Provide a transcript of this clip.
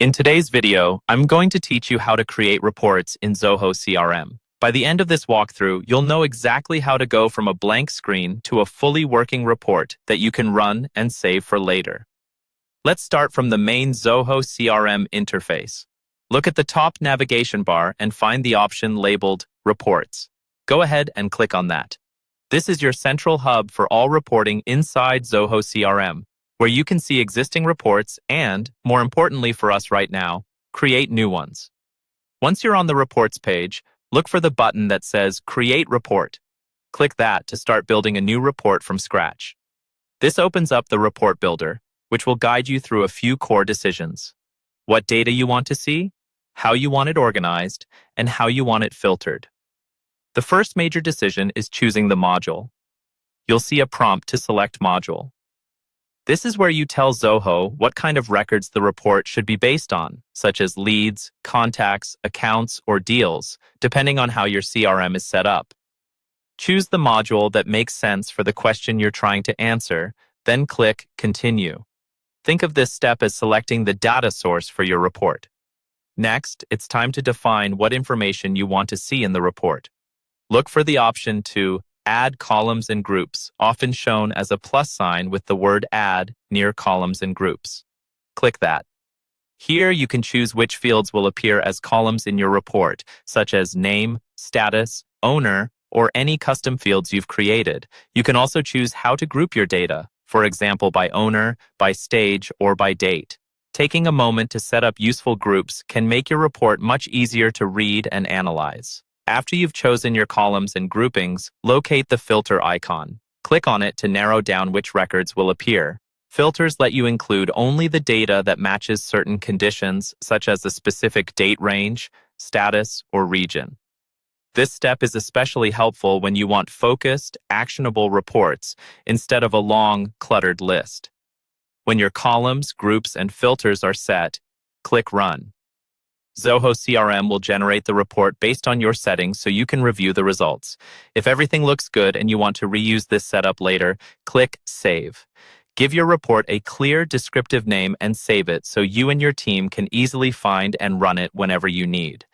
In today's video, I'm going to teach you how to create reports in Zoho CRM. By the end of this walkthrough, you'll know exactly how to go from a blank screen to a fully working report that you can run and save for later. Let's start from the main Zoho CRM interface. Look at the top navigation bar and find the option labeled Reports. Go ahead and click on that. This is your central hub for all reporting inside Zoho CRM, where you can see existing reports and, more importantly for us right now, create new ones. Once you're on the Reports page, look for the button that says Create Report. Click that to start building a new report from scratch. This opens up the Report Builder, which will guide you through a few core decisions: what data you want to see, how you want it organized, and how you want it filtered. The first major decision is choosing the module. You'll see a prompt to select module. This is where you tell Zoho what kind of records the report should be based on, such as leads, contacts, accounts, or deals, depending on how your CRM is set up. Choose the module that makes sense for the question you're trying to answer, then click Continue. Think of this step as selecting the data source for your report. Next, it's time to define what information you want to see in the report. Look for the option to Add columns and groups, often shown as a plus sign with the word Add near columns and groups. Click that. Here you can choose which fields will appear as columns in your report, such as name, status, owner, or any custom fields you've created. You can also choose how to group your data, for example by owner, by stage, or by date. Taking a moment to set up useful groups can make your report much easier to read and analyze. After you've chosen your columns and groupings, locate the filter icon. Click on it to narrow down which records will appear. Filters let you include only the data that matches certain conditions, such as a specific date range, status, or region. This step is especially helpful when you want focused, actionable reports instead of a long, cluttered list. When your columns, groups, and filters are set, click Run. Zoho CRM will generate the report based on your settings so you can review the results. If everything looks good and you want to reuse this setup later, click Save. Give your report a clear, descriptive name and save it so you and your team can easily find and run it whenever you need.